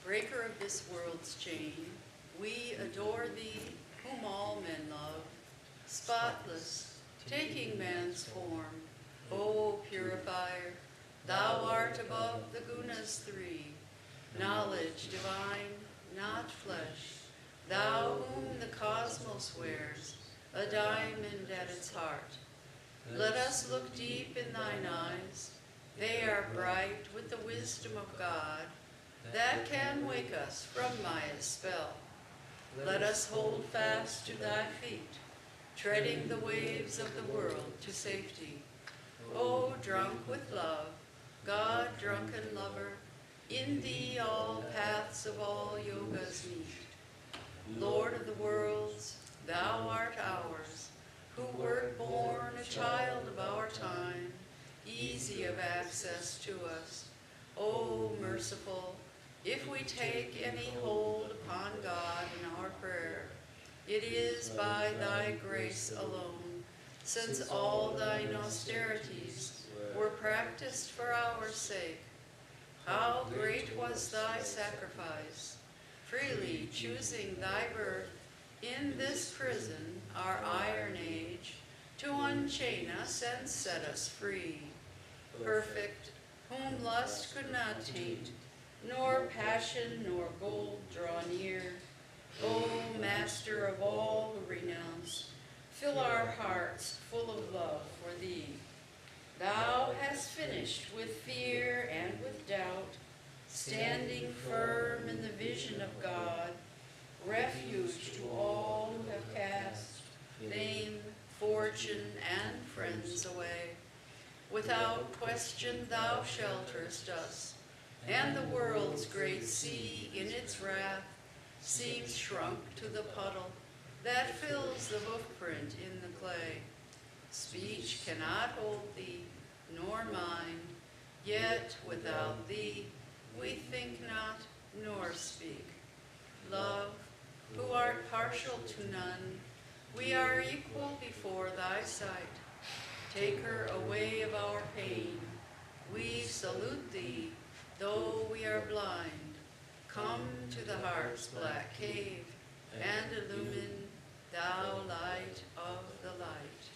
Breaker of this world's chain, we adore thee, whom all men love, spotless, taking man's form. O purifier, thou art above the gunas three, knowledge divine, not flesh, thou whom the cosmos wears, a diamond at its heart. Let us look deep in thine eyes, they are bright with the wisdom of God, that can wake us from Maya's spell. Let us hold fast to thy feet, treading the waves of the world to safety. O drunk with love, God drunken lover, in thee all paths of all yogas meet. Lord of the worlds, thou art ours, who wert born a child of our time, easy of access to us. O merciful, if we take any hold upon God in our prayer, it is by thy grace alone, since all thine austerities were practiced for our sake. How great was thy sacrifice, freely choosing thy birth in this prison, our iron age, to unchain us and set us free. Perfect, whom lust could not taint, nor passion nor gold draw near. O Master of all who renounce, fill our hearts full of love for thee. Thou hast finished with fear and with doubt, standing firm in the vision of God, refuge to all who have cast fame, fortune, and friends away. Without question thou shelterest us, and the world's great sea in its wrath seems shrunk to the puddle. that fills the hoofprint in the clay. Speech cannot hold thee, nor mind, yet without thee we think not, nor speak. Love, who art partial to none, we are equal before thy sight. Taker away of our pain, we salute thee, though we are blind. Come to the heart's black cave, and illumine, thou light of the light.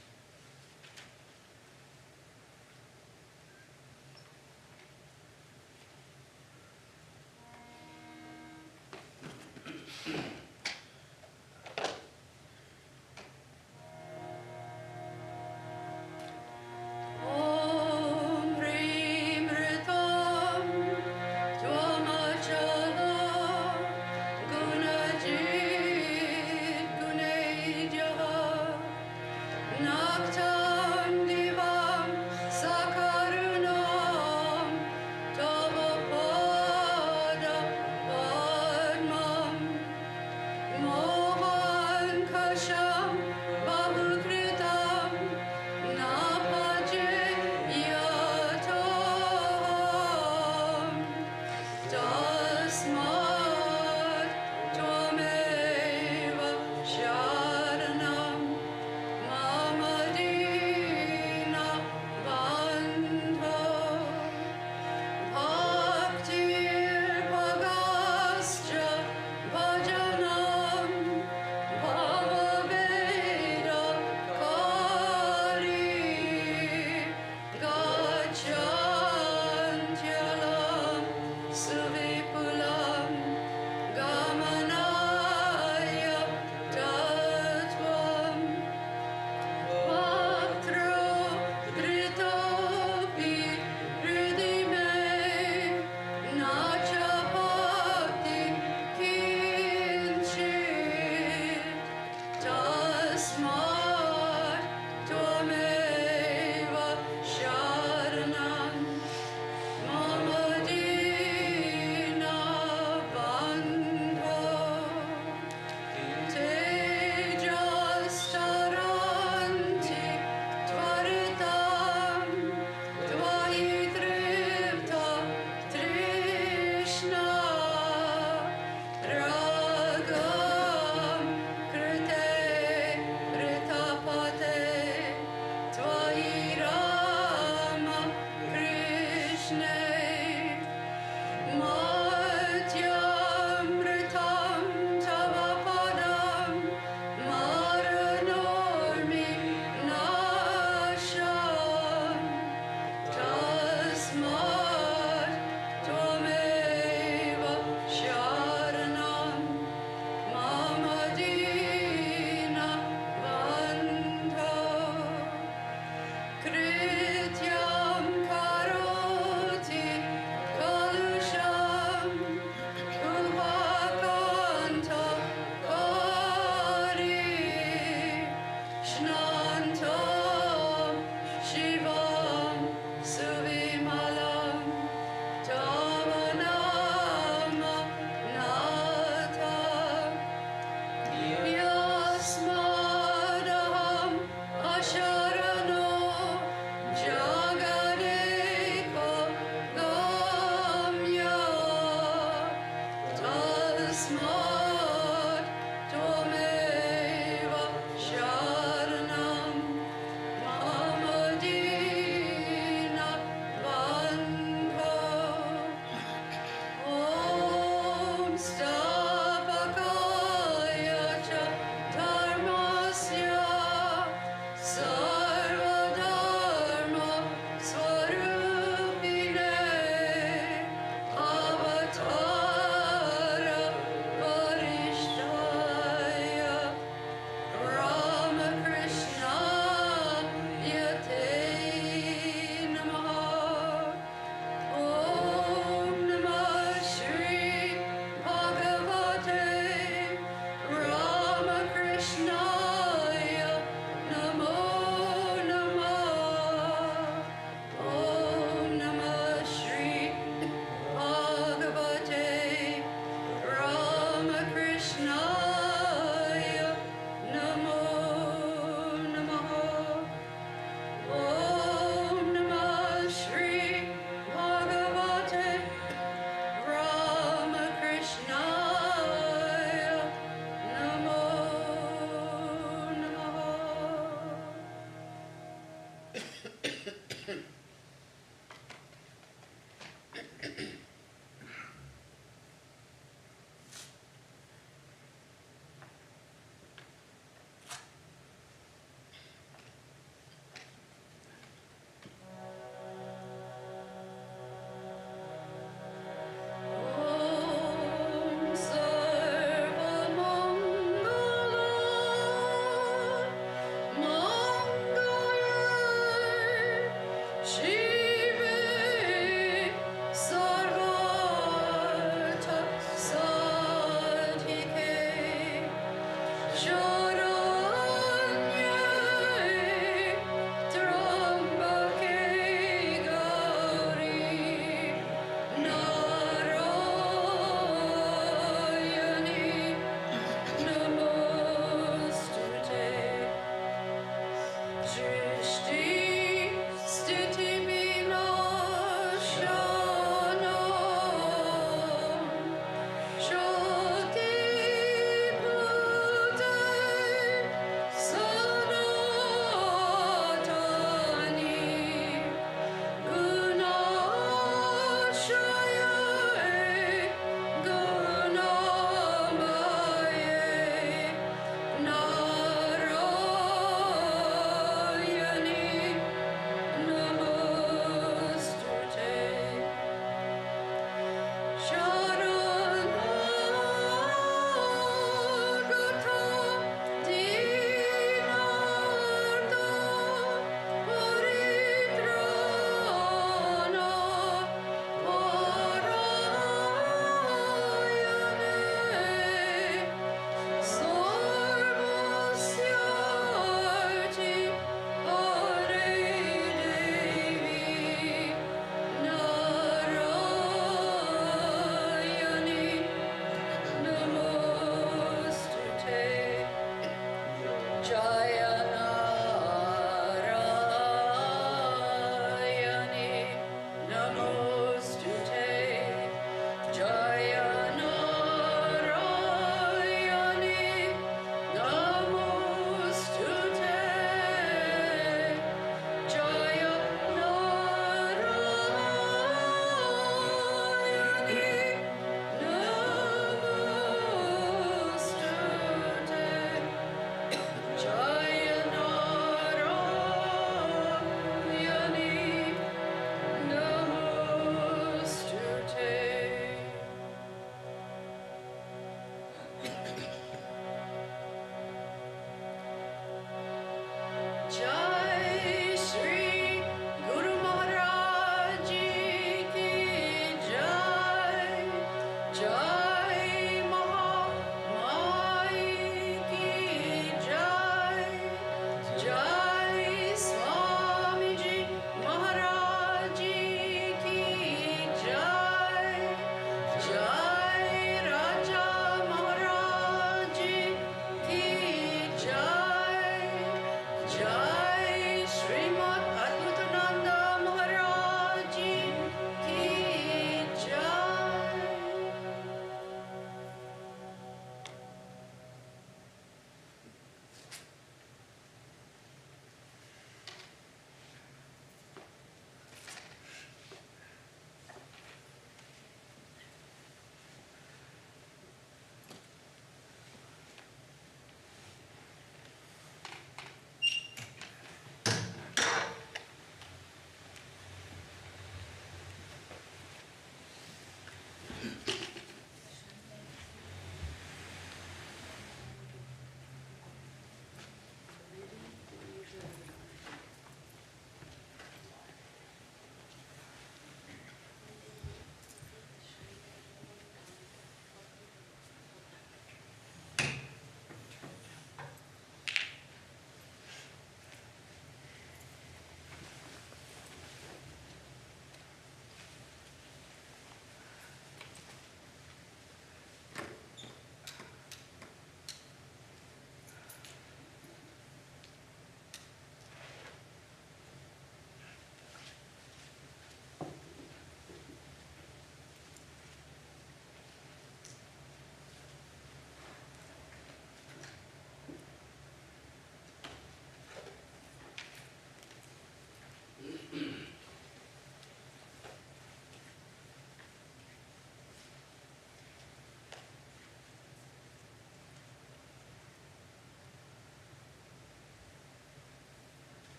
Smart, Tomeva, Sharanam.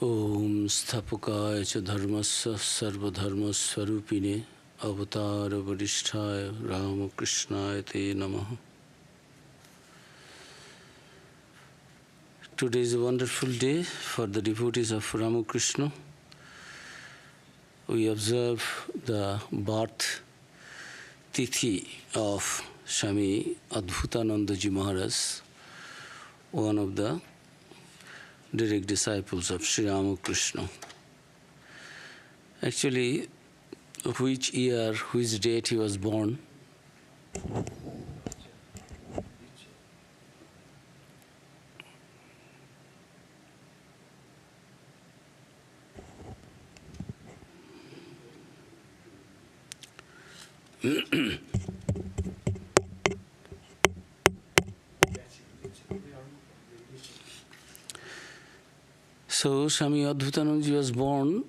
Om Sthapakaya cha dharmasya sarvadharmaswarupine avatara vadisthaya Ramakrishnaya te namaha. Today is a wonderful day for the devotees of Ramakrishna. We observe the birth tithi of Swami Adbhutanandaji Maharaj, one of the direct disciples of Sri Ramakrishna. Actually, which year, which date he was born? So, Swami Adbhutanandaji was born.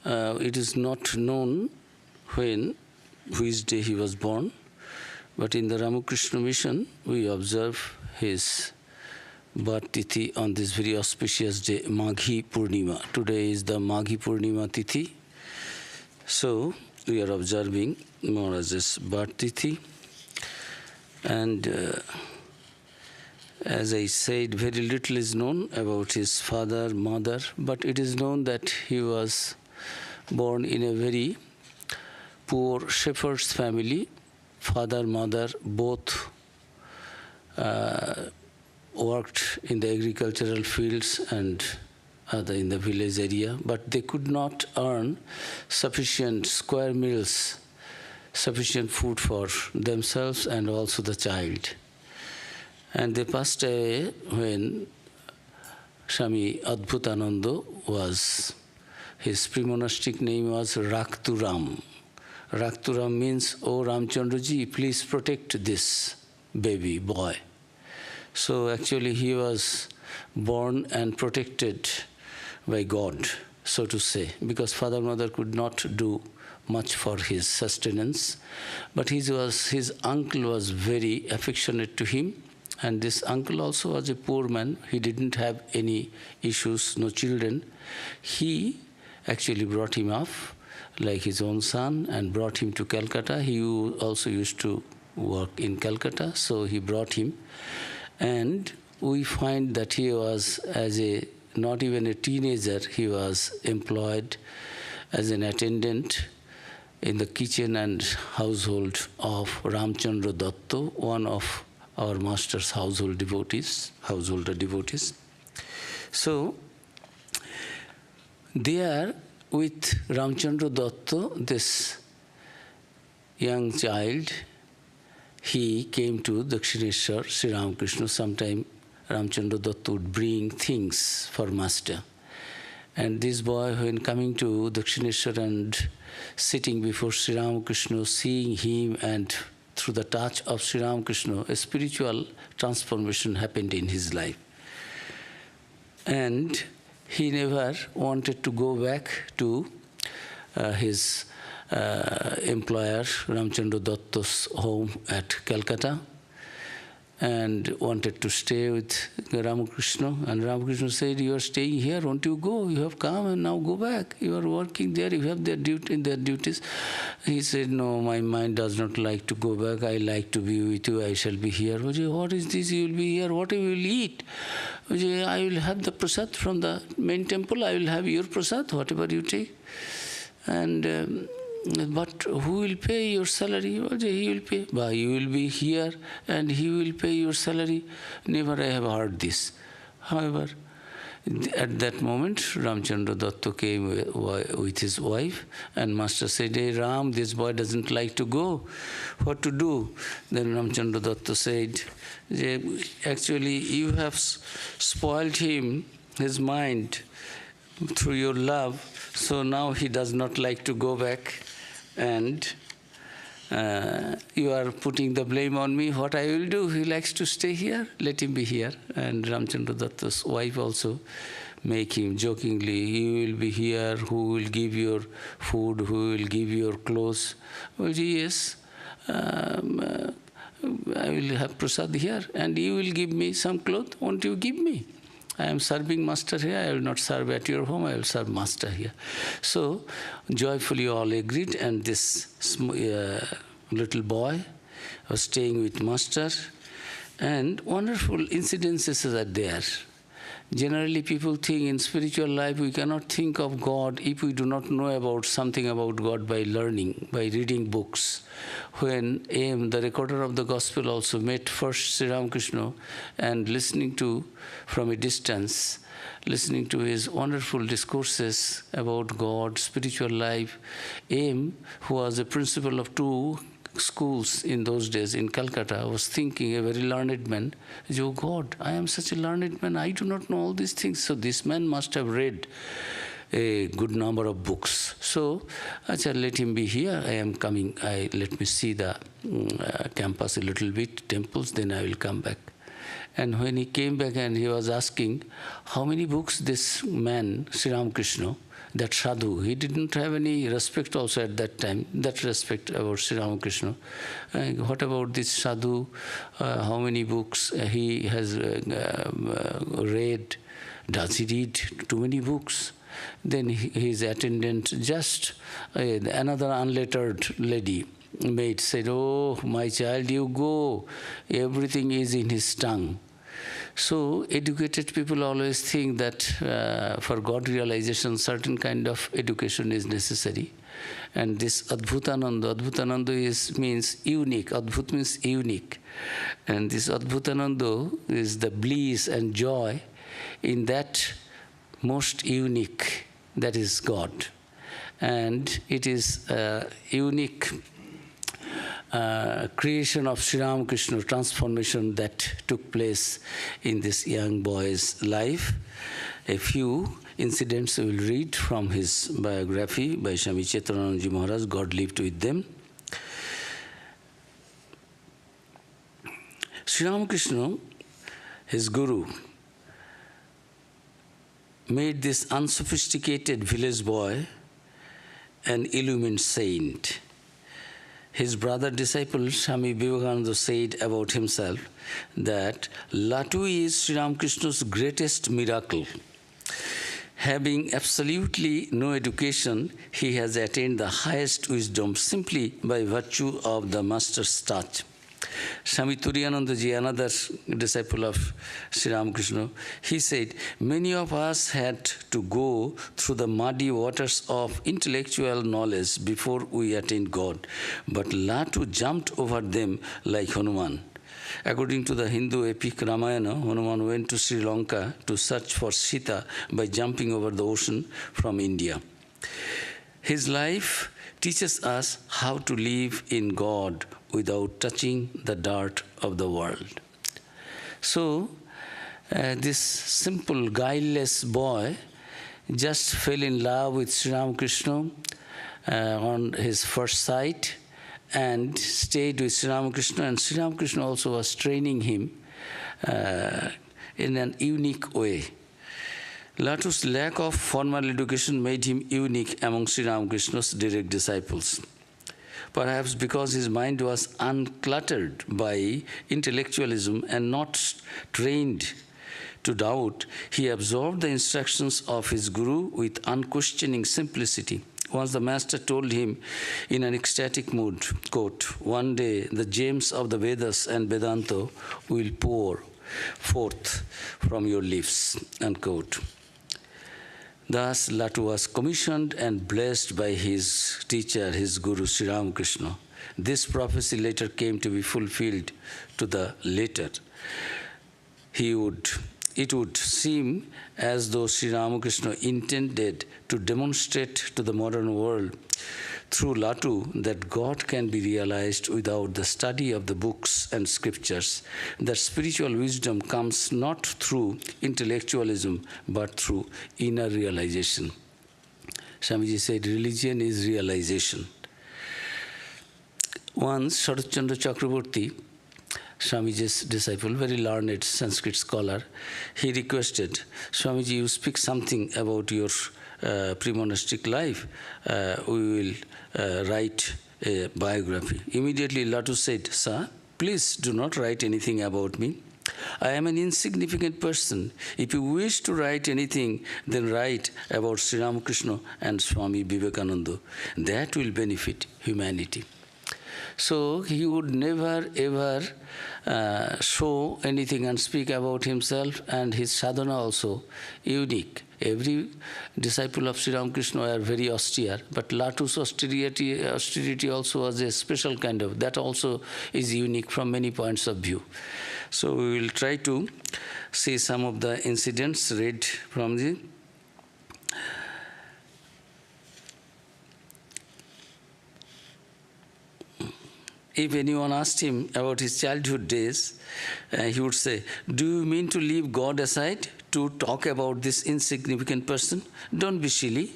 It is not known which day he was born, but in the Ramakrishna mission, we observe his birth tithi on this very auspicious day, Maghi Purnima. Today is the Maghi Purnima tithi. So, we are observing Maharaj's birth tithi. And as I said, very little is known about his father, mother, but it is known that he was born in a very poor shepherd's family. Father, mother, both worked in the agricultural fields and other in the village area, but they could not earn sufficient square meals, sufficient food for themselves and also the child. And they passed away when Swami Adbhutananda was, his pre-monastic name was Rakturam. Rakturam means, "Oh Ramchandraji, please protect this baby boy." So actually he was born and protected by God, so to say, because father mother could not do much for his sustenance. But his uncle was very affectionate to him. And this uncle also was a poor man. He didn't have any issues, no children. He actually brought him up like his own son and brought him to Calcutta. He also used to work in Calcutta, so he brought him. And we find that he was, not even a teenager, he was employed as an attendant in the kitchen and household of Ramchandra Datta, one of our master's householder devotees. So, there with Ramchandra Datta, this young child, he came to Dakshineshwar, Sri Ramakrishna. Sometime Ramchandra Datta would bring things for master. And this boy, when coming to Dakshineshwar and sitting before Sri Ramakrishna, seeing him and through the touch of Sri Ramakrishna, a spiritual transformation happened in his life. And he never wanted to go back to his employer, Ramchandra Datta's home at Calcutta, and wanted to stay with Ramakrishna. And Ramakrishna said, "You are staying here, won't you go? You have come and now go back. You are working there, you have their duties." He said, "No, my mind does not like to go back. I like to be with you. I shall be here." "What is this? You will be here. What you will eat?" "I will have the prasad from the main temple. I will have your prasad, whatever you take. And but who will pay your salary?" "He will pay." "But you will be here and he will pay your salary." "Never I have heard this." However, at that moment, Ramchandra Datta came with his wife, and master said, "Hey Ram, this boy doesn't like to go. What to do?" Then Ramchandra Datta said, "Actually, you have spoiled his mind through your love, so now he does not like to go back. And you are putting the blame on me. What I will do? He likes to stay here. Let him be here." And Ramchandra Datta's wife also make him jokingly, "You will be here. Who will give your food? Who will give your clothes?" "Yes, I will have prasad here, and you will give me some cloth. Won't you give me?" I am serving master here, I will not serve at your home, I will serve master here. So joyfully all agreed, and this little boy was staying with master, and wonderful incidences are there. Generally, people think in spiritual life we cannot think of God if we do not know about something about God by learning, by reading books. When M, the recorder of the gospel, also met first Sri Ramakrishna and listening to, from a distance, listening to his wonderful discourses about God, spiritual life, M, who was the principal of two schools in those days in Calcutta, was thinking, a very learned man, oh God, I am such a learned man, I do not know all these things. So this man must have read a good number of books. So I said, let him be here, I am coming, let me see the campus a little bit, temples, then I will come back. And when he came back and he was asking, how many books this man, Sri Ramakrishna, that sadhu, he didn't have any respect also at that time, that respect about Sri Ramakrishna. What about this sadhu? How many books he has read? Does he read too many books? Then his attendant, just another unlettered lady, maid, said, oh, my child, you go. Everything is in his tongue. So educated people always think that for God realization, certain kind of education is necessary. And this Adbhutananda means unique. Adbhut means unique. And this Adbhutananda is the bliss and joy in that most unique, that is God. And it is unique creation of Sri Ramakrishna, transformation that took place in this young boy's life. A few incidents we will read from his biography by Swami Chaitanandaji Maharaj, God lived with them. Sri Ramakrishna, his guru, made this unsophisticated village boy an illumined saint. His brother disciple Swami Vivekananda said about himself that Latu is Sri Ramakrishna's greatest miracle. Having absolutely no education, he has attained the highest wisdom simply by virtue of the master's touch. Swami Turiyanandaji, another disciple of Sri Ramakrishna, he said, many of us had to go through the muddy waters of intellectual knowledge before we attained God, but Latu jumped over them like Hanuman. According to the Hindu epic Ramayana, Hanuman went to Sri Lanka to search for Sita by jumping over the ocean from India. His life teaches us how to live in God without touching the dirt of the world. So, this simple, guileless boy just fell in love with Sri Ramakrishna on his first sight and stayed with Sri Ramakrishna, and Sri Ramakrishna also was training him in an unique way. Latu's lack of formal education made him unique among Sri Ramakrishna's direct disciples. Perhaps because his mind was uncluttered by intellectualism and not trained to doubt, he absorbed the instructions of his guru with unquestioning simplicity. Once the master told him in an ecstatic mood, quote, one day the gems of the Vedas and Vedanta will pour forth from your lips, unquote. Thus, Latu was commissioned and blessed by his teacher, his guru, Sri Ramakrishna. This prophecy later came to be fulfilled to the letter. It would seem as though Sri Ramakrishna intended to demonstrate to the modern world through Latu that God can be realized without the study of the books and scriptures, that spiritual wisdom comes not through intellectualism but through inner realization. Swamiji said, religion is realization. Once, Sharat Chandra Chakraborty, Swamiji's disciple, very learned Sanskrit scholar, he requested, Swamiji, you speak something about your pre-monastic life, we will write a biography. Immediately Latu said, sir, please do not write anything about me. I am an insignificant person. If you wish to write anything, then write about Sri Ramakrishna and Swami Vivekananda. That will benefit humanity. So he would never ever show anything and speak about himself, and his sadhana also unique. Every disciple of Sri Ramakrishna are very austere, but Latu's austerity also was a special kind of, that also is unique from many points of view. So we will try to see some of the incidents read from the if anyone asked him about his childhood days, he would say, "Do you mean to leave God aside to talk about this insignificant person? Don't be silly."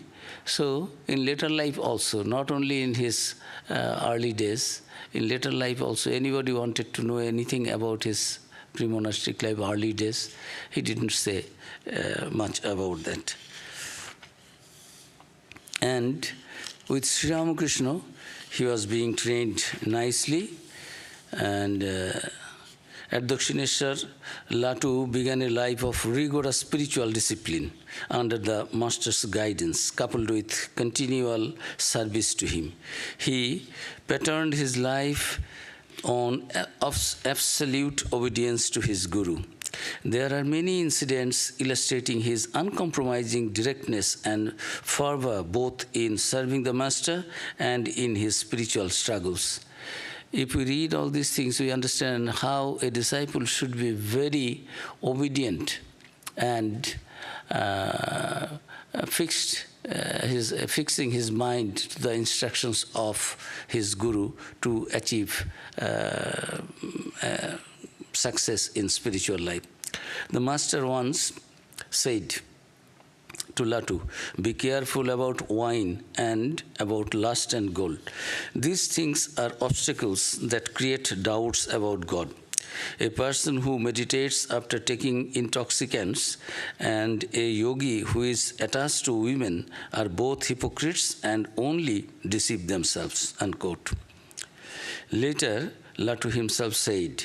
So in later life also, not only in his early days, in later life also, anybody wanted to know anything about his pre-monastic life, early days, he didn't say much about that. And with Sri Ramakrishna, he was being trained nicely, and at Dakshineshwar, Latu began a life of rigorous spiritual discipline under the master's guidance, coupled with continual service to him. He patterned his life on absolute obedience to his guru. There are many incidents illustrating his uncompromising directness and fervor both in serving the master and in his spiritual struggles. If we read all these things, we understand how a disciple should be very obedient and fixing his mind to the instructions of his guru to achieve success in spiritual life. The master once said to Latu, "Be careful about wine and about lust and gold. These things are obstacles that create doubts about God. A person who meditates after taking intoxicants and a yogi who is attached to women are both hypocrites and only deceive themselves." Unquote. Later, Latu himself said,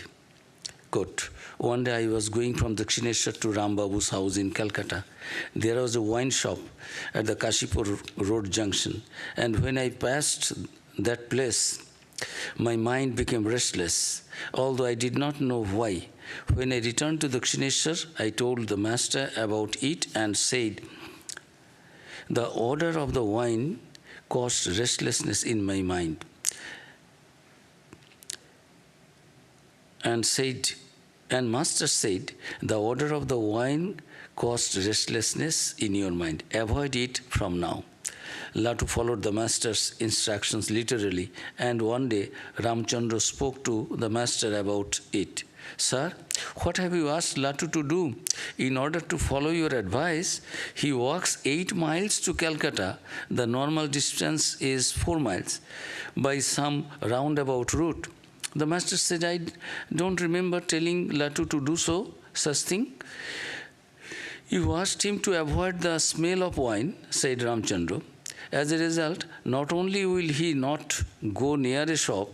quote, "One day I was going from Dakshineshwar to Ram Babu's house in Calcutta. There was a wine shop at the Kashipur Road junction, and when I passed that place, my mind became restless, although I did not know why. When I returned to Dakshineshwar, I told the master about it and said, the odor of the wine caused restlessness in my mind. And master said, the odor of the wine caused restlessness in your mind. Avoid it from now." Latu followed the master's instructions literally, and one day Ramchandra spoke to the master about it. "Sir, what have you asked Latu to do? In order to follow your advice, he walks 8 miles to Calcutta. The normal distance is 4 miles by some roundabout route." The master said, "I don't remember telling Latu to do such thing." "You asked him to avoid the smell of wine," said Ramchandra. "As a result, not only will he not go near a shop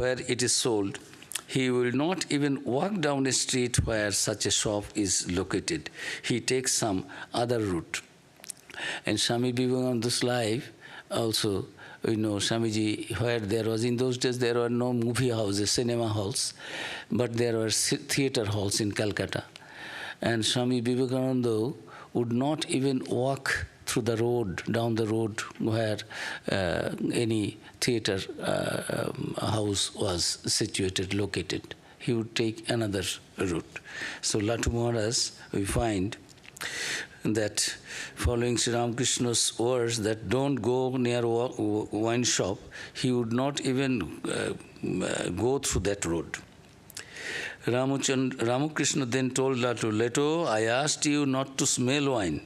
where it is sold, he will not even walk down a street where such a shop is located. He takes some other route." And Swami Vivekananda's life also, we know Swamiji, where there was, in those days there were no movie houses, cinema halls, but there were theatre halls in Calcutta. And Swami Vivekananda would not even walk through the road, down the road where any theatre house was situated, located. He would take another route. So Latu Maharaj, we find that following Sri Ramakrishna's words that don't go near a wine shop, he would not even go through that road. Ramakrishna then told Latu, "Leto, I asked you not to smell wine.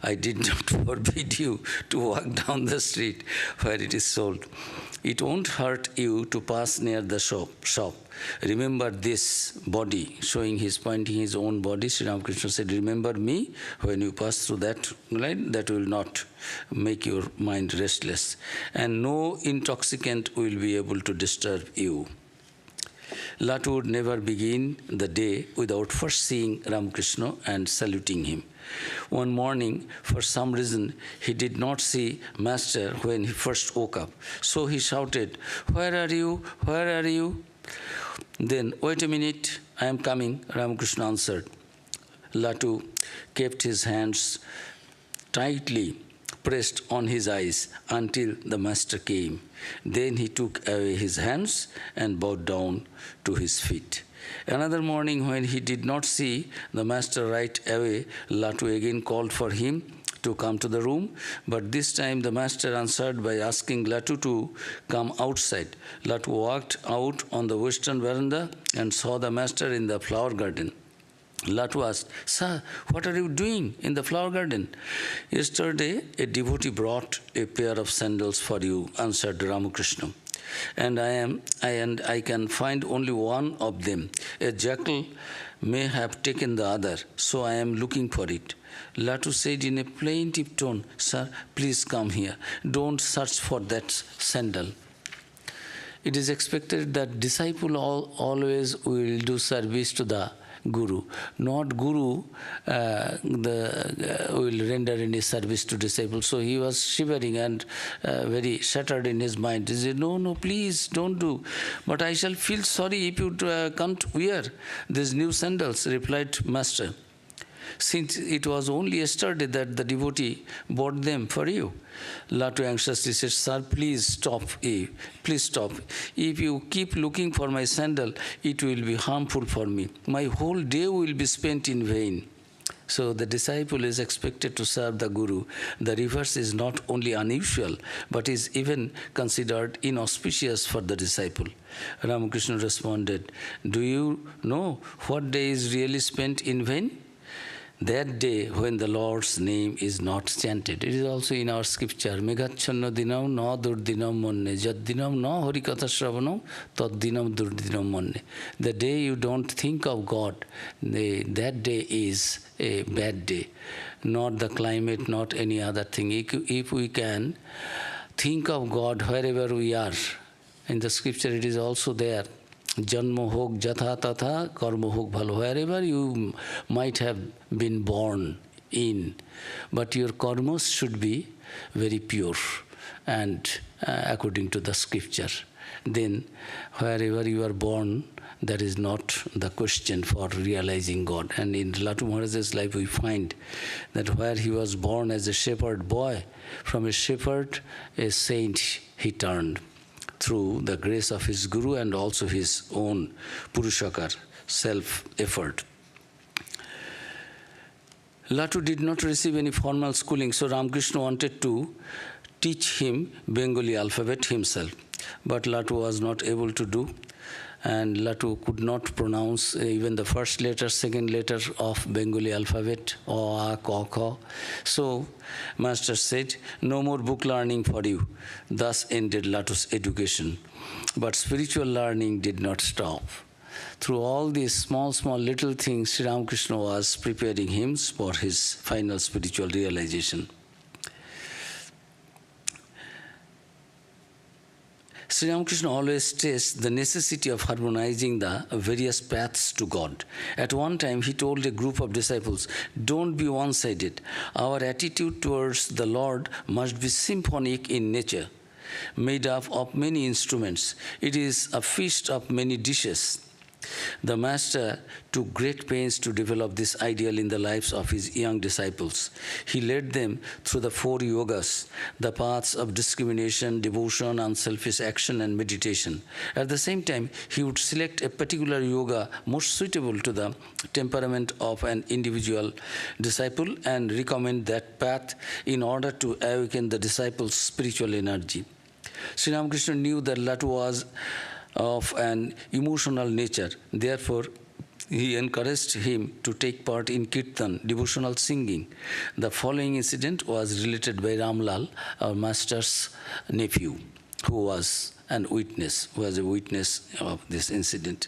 I did not forbid you to walk down the street where it is sold. It won't hurt you to pass near the shop. Remember this body," showing his, pointing his own body. Sri Ramakrishna said, "Remember me when you pass through that line, that will not make your mind restless. And no intoxicant will be able to disturb you." Latu would never begin the day without first seeing Ramakrishna and saluting him. One morning, for some reason, he did not see Master when he first woke up. So he shouted, "Where are you? Where are you?" Then, "Wait a minute, I am coming," Ramakrishna answered. Latu kept his hands tightly pressed on his eyes until the Master came. Then he took away his hands and bowed down to his feet. Another morning, when he did not see the Master right away, Latu again called for him to come to the room, but this time the Master answered by asking Latu to come outside. Latu walked out on the western veranda and saw the Master in the flower garden. Latu asked, "Sir, what are you doing in the flower garden?" "Yesterday, a devotee brought a pair of sandals for you," answered Ramakrishna. "And I can find only one of them. A jackal may have taken the other, so I am looking for it." Latu said in a plaintive tone, "Sir, please come here. Don't search for that sandal." It is expected that disciple always will do service to the Guru, not Guru will render any service to disciple. So he was shivering and very shattered in his mind. He said, No, please don't do. "But I shall feel sorry if you can't wear these new sandals," replied Master, "since it was only yesterday that the devotee bought them for you." Latu anxiously said, "Sir, please stop. Please stop. If you keep looking for my sandal, it will be harmful for me. My whole day will be spent in vain." So the disciple is expected to serve the Guru. The reverse is not only unusual, but is even considered inauspicious for the disciple. Ramakrishna responded, "Do you know what day is really spent in vain? That day when the Lord's name is not chanted." It is also in our scripture. Megachanna dinam na durdinam monne. Jad dinam na harikatha shravanam tad dinam durdinam monne. The day you don't think of God, that day is a bad day. Not the climate, not any other thing. If we can think of God wherever we are, in the scripture it is also there. Janma hok jatha tatha, karma hok bhalo. Wherever you might have been born in, but your karmas should be very pure and according to the scripture. Then wherever you are born, that is not the question for realizing God. And in Latu Maharaj's life we find that where he was born as a shepherd boy, from a shepherd, a saint he turned, through the grace of his Guru and also his own Purushakar, self-effort. Latu did not receive any formal schooling, so Ramakrishna wanted to teach him Bengali alphabet himself. But Latu was not able to do, and Latu could not pronounce even the first letter, second letter of Bengali alphabet, O, A, Ka, Kha. So Master said, "No more book learning for you." Thus ended Latu's education. But spiritual learning did not stop. Through all these small little things, Sri Ramakrishna was preparing him for his final spiritual realization. Sri Ramakrishna always stressed the necessity of harmonizing the various paths to God. At one time, he told a group of disciples, "Don't be one-sided. Our attitude towards the Lord must be symphonic in nature, made up of many instruments. It is a feast of many dishes." The Master took great pains to develop this ideal in the lives of his young disciples. He led them through the 4 yogas, the paths of discrimination, devotion, unselfish action, and meditation. At the same time, he would select a particular yoga most suitable to the temperament of an individual disciple and recommend that path in order to awaken the disciple's spiritual energy. Sri Ramakrishna knew that Latu was of an emotional nature. Therefore, he encouraged him to take part in kirtan, devotional singing. The following incident was related by Ramlal, our Master's nephew, who was a witness of this incident.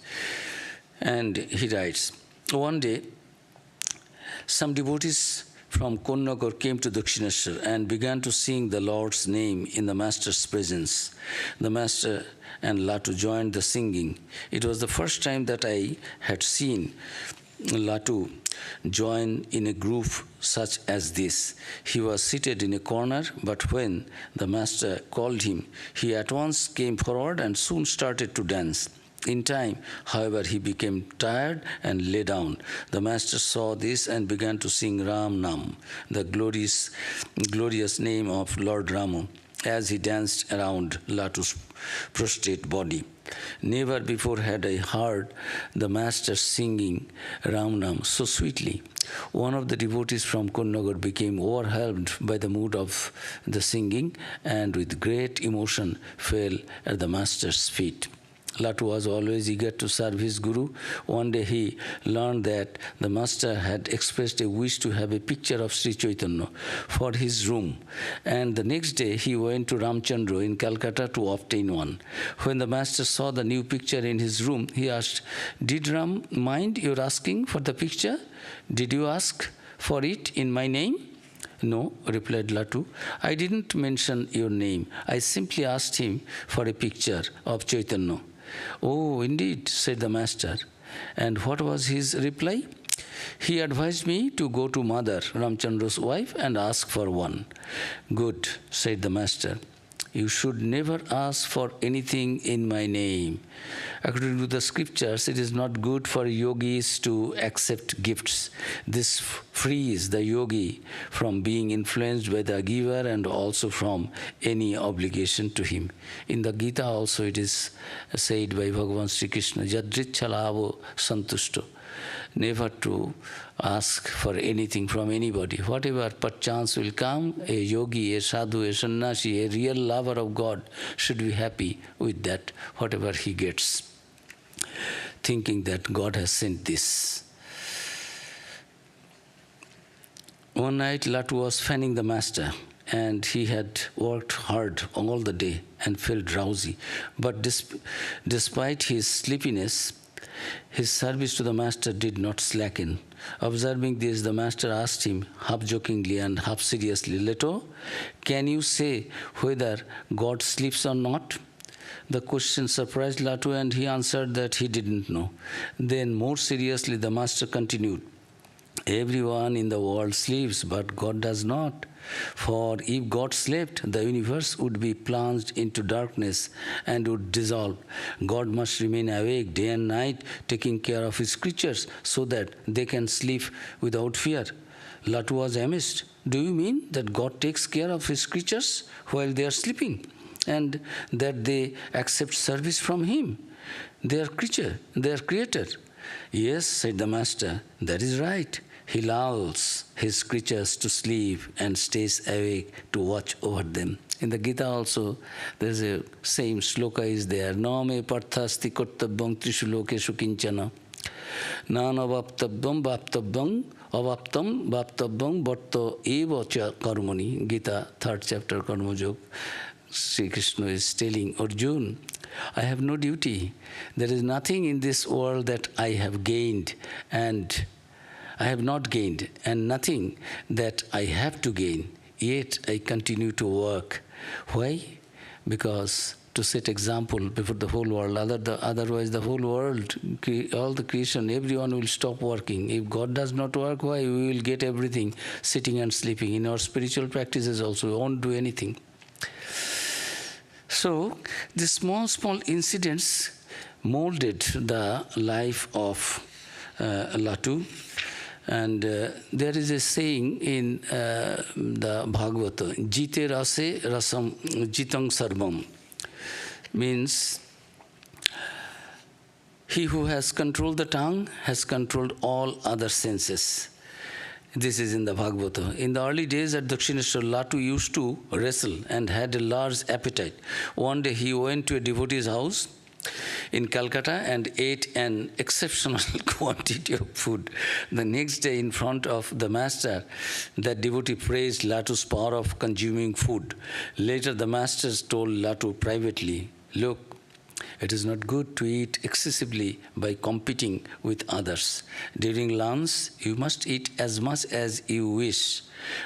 And he writes, "One day, some devotees from Konnagar came to Dakshineshwar and began to sing the Lord's name in the Master's presence. The Master and Latu joined the singing. It was the first time that I had seen Latu join in a group such as this. He was seated in a corner, but when the Master called him, he at once came forward and soon started to dance. In time, however, he became tired and lay down. The Master saw this and began to sing Ram Nam, the glorious name of Lord Rama, as he danced around Latu's prostrate body. Never before had I heard the Master singing Ram Nam so sweetly. One of the devotees from Konnagar became overwhelmed by the mood of the singing and with great emotion fell at the Master's feet. Latu was always eager to serve his Guru. One day he learned that the Master had expressed a wish to have a picture of Sri Chaitanya for his room, and the next day he went to Ramchandra in Calcutta to obtain one. When the Master saw the new picture in his room, he asked, "Did Ram mind your asking for the picture? Did you ask for it in my name?" "No," replied Latu, "I didn't mention your name. I simply asked him for a picture of Chaitanya." "Oh, indeed," said the Master. "And what was his reply?" "He advised me to go to Mother, Ramchandra's wife, and ask for one." "Good," said the Master. "You should never ask for anything in my name. According to the scriptures, it is not good for yogis to accept gifts. This frees the yogi from being influenced by the giver and also from any obligation to him." In the Gita also it is said by Bhagavan Sri Krishna, "Yadrichhalavo santushto." Never to ask for anything from anybody. Whatever perchance will come, a yogi, a sadhu, a sannyasi, a real lover of God should be happy with that, whatever he gets, thinking that God has sent this. One night, Latu was fanning the Master, and he had worked hard all the day and felt drowsy. But despite his sleepiness, his service to the Master did not slacken. Observing this, the Master asked him, half jokingly and half seriously, "Leto, can you say whether God sleeps or not?" The question surprised Latu, and he answered that he didn't know. Then, more seriously, the Master continued, "Everyone in the world sleeps, but God does not. For if God slept, the universe would be plunged into darkness and would dissolve. God must remain awake day and night, taking care of his creatures so that they can sleep without fear." Latu was amazed. "Do you mean that God takes care of his creatures while they are sleeping, and that they accept service from him, their creature, their creator?" "Yes," said the Master, "that is right. He lulls his creatures to sleep and stays awake to watch over them." In the Gita also, there is a same sloka is there. "Na me parthasti kartavyam trishu lokeshu kinchana. Nana vaptavyam vaptavyam avaptam vaptavyam bhatta eva cha karmani." Gita, 3rd chapter, Karma Yoga. Sri Krishna is telling Arjuna, "I have no duty. There is nothing in this world that I have gained and I have not gained, and nothing that I have to gain. Yet I continue to work." Why? Because to set example before the whole world. Otherwise the whole world, all the creation, everyone will stop working. If God does not work, why? We will get everything sitting and sleeping. In our spiritual practices also, we won't do anything. So these small incidents molded the life of Latu. And there is a saying in the Bhagavata, "Jite rase rasam jitang sarvam," means he who has controlled the tongue has controlled all other senses. This is in the Bhagavata. In the early days at Dakshineshwar, Latu used to wrestle and had a large appetite. One day he went to a devotee's house in Calcutta and ate an exceptional quantity of food. The next day, in front of the Master, that devotee praised Latu's power of consuming food. Later, the Master told Latu privately, "Look, It is not good to eat excessively by competing with others. During lunch, you must eat as much as you wish,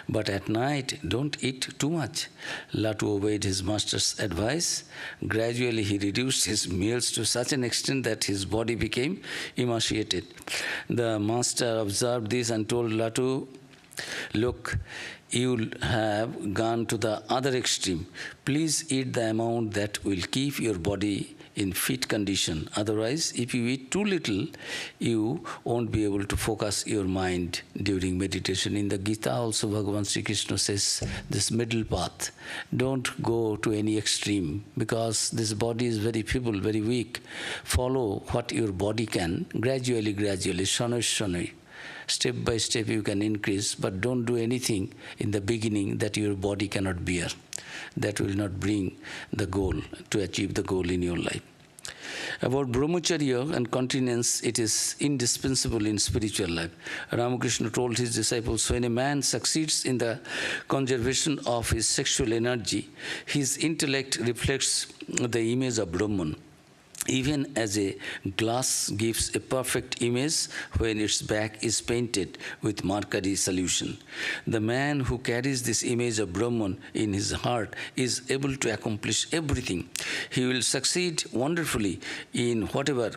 but at night, don't eat too much. Latu obeyed his master's advice. Gradually, he reduced his meals to such an extent that his body became emaciated. The master observed this and told Latu, "Look, you have gone to the other extreme. Please eat the amount that will keep your body in fit condition. Otherwise, if you eat too little, you won't be able to focus your mind during meditation." In the Gita also, Bhagavan Sri Krishna says this middle path. Don't go to any extreme, because this body is very feeble, very weak. Follow what your body can, gradually, shanoi shanoi. Step by step you can increase, but don't do anything in the beginning that your body cannot bear. That will not bring the goal, to achieve the goal in your life. About brahmacharya and continence, it is indispensable in spiritual life. Ramakrishna told his disciples, when a man succeeds in the conservation of his sexual energy, his intellect reflects the image of Brahman. Even as a glass gives a perfect image when its back is painted with mercury solution, the man who carries this image of Brahman in his heart is able to accomplish everything. He will succeed wonderfully in whatever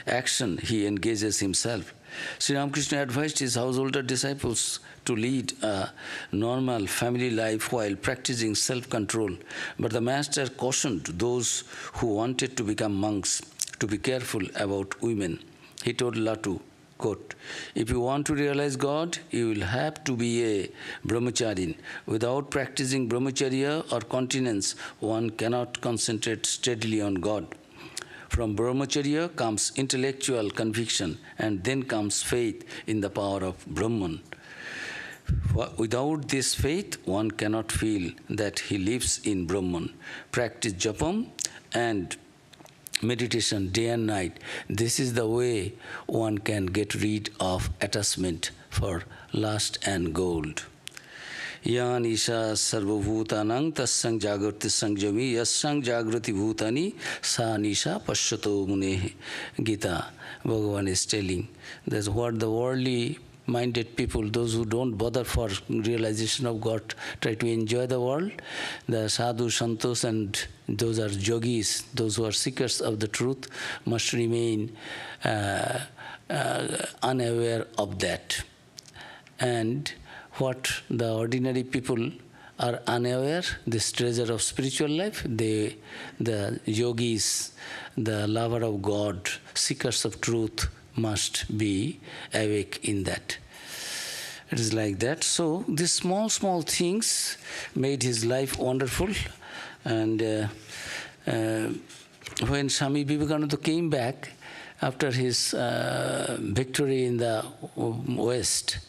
action he engages himself. Sri Ramakrishna advised his householder disciples to lead a normal family life while practicing self-control. But the master cautioned those who wanted to become monks to be careful about women. He told Latu, quote, "If you want to realize God, you will have to be a brahmacharin. Without practicing brahmacharya or continence, one cannot concentrate steadily on God. From brahmacharya comes intellectual conviction, and then comes faith in the power of Brahman. Without this faith, one cannot feel that he lives in Brahman. Practice japam and meditation day and night. This is the way one can get rid of attachment for lust and gold." Yan isha sarvabhutanang tassang jagrati sangjami yassang jagrati bhutani sa nisha pashyato mune. Gita, Bhagavan is telling that's what the worldly minded people, those who don't bother for realization of God, try to enjoy the world. The sadhu, santos, and those are yogis, those who are seekers of the truth, must remain unaware of that. And what the ordinary people are unaware, this treasure of spiritual life, the yogis, the lover of God, seekers of truth, must be awake in that. It is like that. So these small things made his life wonderful. And when Swami Vivekananda came back after his victory in the West,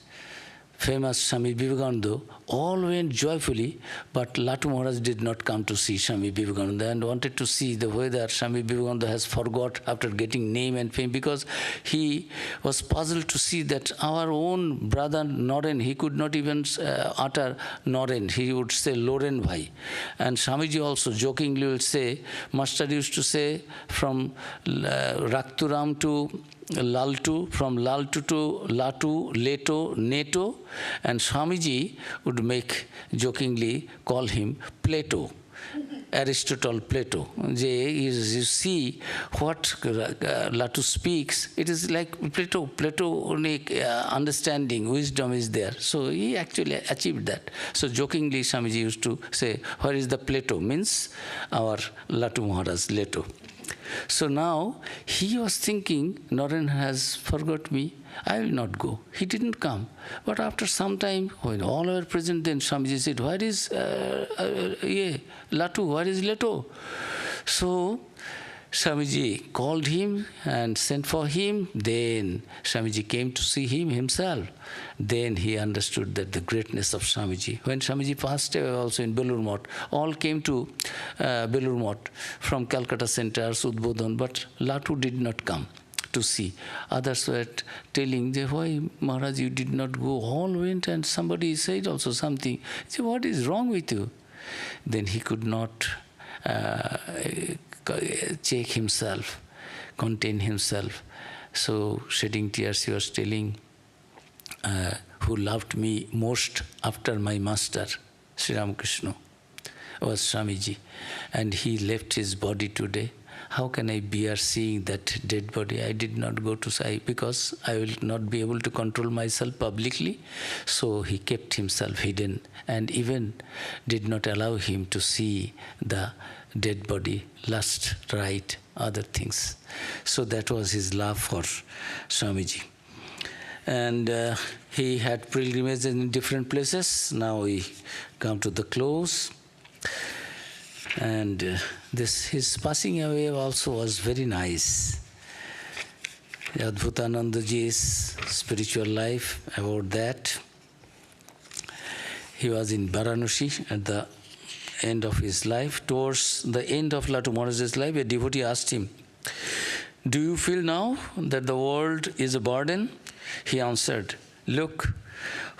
famous Swami Vivekananda, all went joyfully, but Latu Maharaj did not come to see Swami Vivekananda and wanted to see the whether Swami Vivekananda has forgot after getting name and fame, because he was puzzled to see that our own brother Noren, he could not even utter Noren, he would say Loren Bhai. And Swamiji also jokingly will say, Master used to say from Rakturam to Laltu, from Laltu to Latu, Leto, Neto, and Swamiji would make jokingly call him Plato, Aristotle Plato. You see what Latu speaks, it is like Platonic understanding, wisdom is there. So he actually achieved that. So jokingly Swamiji used to say, where is the Plato? Means our Latu Maharaj, Leto. So now he was thinking, Noren has forgot me, I will not go. He didn't come. But after some time, when all were present, then Swamiji said, where is Latu? Where is Leto? So Swamiji called him and sent for him. Then Swamiji came to see him himself. Then he understood that the greatness of Swamiji. When Swamiji passed away also in Belur Math, all came to Belur Math from Calcutta centers, Udbodhan, but Latu did not come to see. Others were telling, why Maharaj you did not go? All went, and somebody said also something. He said, what is wrong with you? Then he could not check himself, contain himself. So, shedding tears, he was telling, who loved me most after my master, Sri Ramakrishna, was Swamiji. And he left his body today. How can I bear seeing that dead body? I did not go to Sai because I will not be able to control myself publicly. So he kept himself hidden and even did not allow him to see the dead body, lust, right, other things. So that was his love for Swamiji. And he had pilgrimages in different places. Now we come to the close. And his passing away also was very nice. Adbhutanandaji's spiritual life, about that. He was in Varanasi at the end of his life. Towards the end of Latu Maharaj's life, a devotee asked him, "Do you feel now that the world is a burden?" He answered, "Look,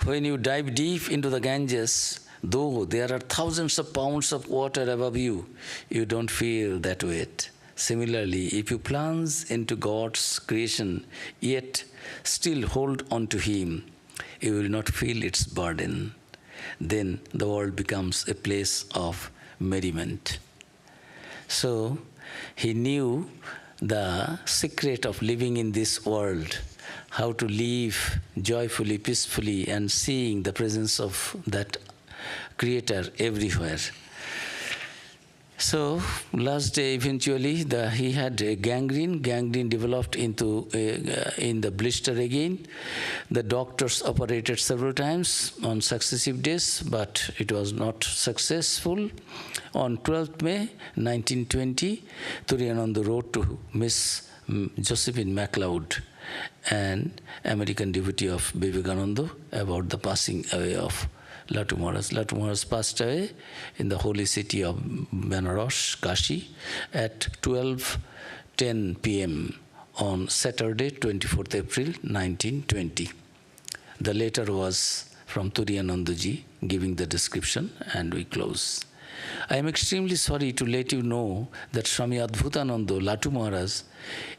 when you dive deep into the Ganges, though there are thousands of pounds of water above you, you don't feel that weight. Similarly, if you plunge into God's creation, yet still hold on to Him, you will not feel its burden. Then the world becomes a place of merriment." So, he knew the secret of living in this world, how to live joyfully, peacefully, and seeing the presence of that Creator everywhere. So, last day eventually he had a gangrene. Gangrene developed into in the blister again. The doctors operated several times on successive days, but it was not successful. On 12th May 1920, Turiyananda wrote to Miss Josephine MacLeod, an American devotee of Vivekananda, about the passing away of Latu Maharaj. Latu Maharaj passed away in the holy city of Benares, Kashi, at 12:10 p.m. on Saturday, 24th April 1920. The letter was from Turiyanandaji, giving the description, and we close. I am extremely sorry to let you know that Swami Adbhutananda Latu Maharaj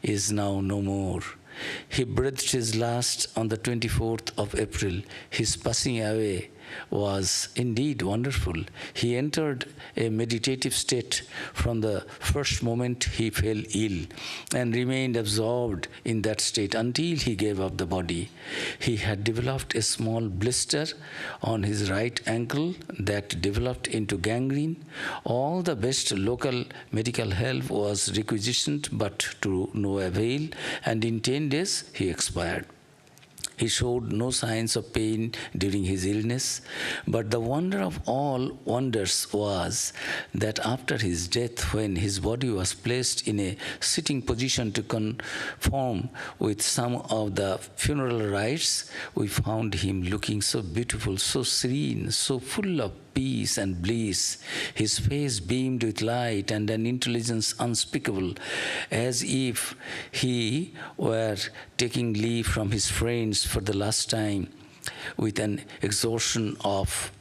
is now no more. He breathed his last on the 24th of April. His passing away was indeed wonderful. He entered a meditative state from the first moment he fell ill and remained absorbed in that state until he gave up the body. He had developed a small blister on his right ankle that developed into gangrene. All the best local medical help was requisitioned, but to no avail, and in 10 days he expired. He showed no signs of pain during his illness, but the wonder of all wonders was that after his death, when his body was placed in a sitting position to conform with some of the funeral rites, we found him looking so beautiful, so serene, so full of peace and bliss. His face beamed with light and an intelligence unspeakable, as if he were taking leave from his friends for the last time, with an exhaustion of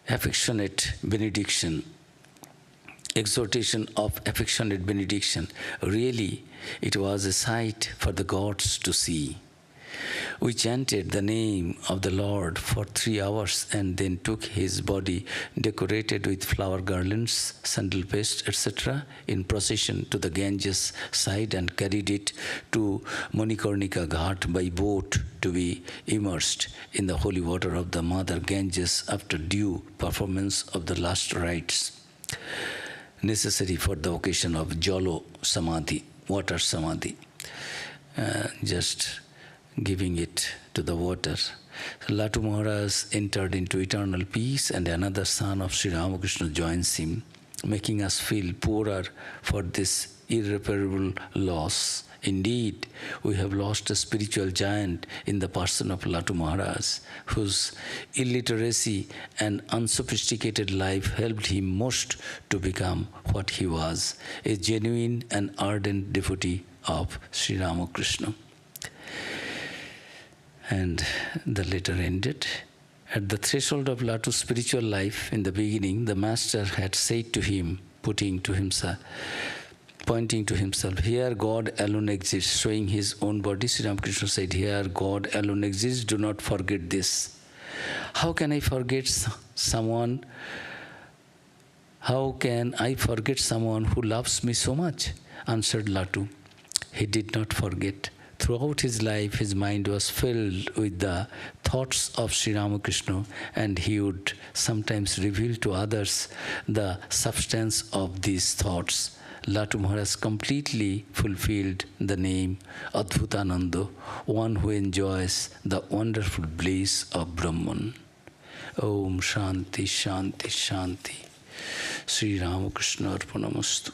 affectionate benediction. Exhortation of affectionate benediction. Really, it was a sight for the gods to see. We chanted the name of the Lord for 3 hours and then took his body, decorated with flower garlands, sandal paste, etc., in procession to the Ganges side and carried it to Manikarnika Ghat by boat to be immersed in the holy water of the Mother Ganges after due performance of the last rites necessary for the occasion of Jalo Samadhi, water Samadhi. Just giving it to the water. Latu Maharaj entered into eternal peace, and another son of Sri Ramakrishna joins him, making us feel poorer for this irreparable loss. Indeed, we have lost a spiritual giant in the person of Latu Maharaj, whose illiteracy and unsophisticated life helped him most to become what he was, a genuine and ardent devotee of Sri Ramakrishna. And the letter ended. At the threshold of Latu's spiritual life, in the beginning, the master had said to him, putting to himself, pointing to himself. Here God alone exists, showing his own body. Sri Ramakrishna said, here God alone exists, do not forget this. How can I forget someone? How can I forget someone who loves me so much? Answered Latu. He did not forget. Throughout his life, his mind was filled with the thoughts of Sri Ramakrishna, and he would sometimes reveal to others the substance of these thoughts. Latu Maharaj completely fulfilled the name Adbhutananda, one who enjoys the wonderful bliss of Brahman. Om Shanti, Shanti, Shanti. Sri Ramakrishna Arpanamastu.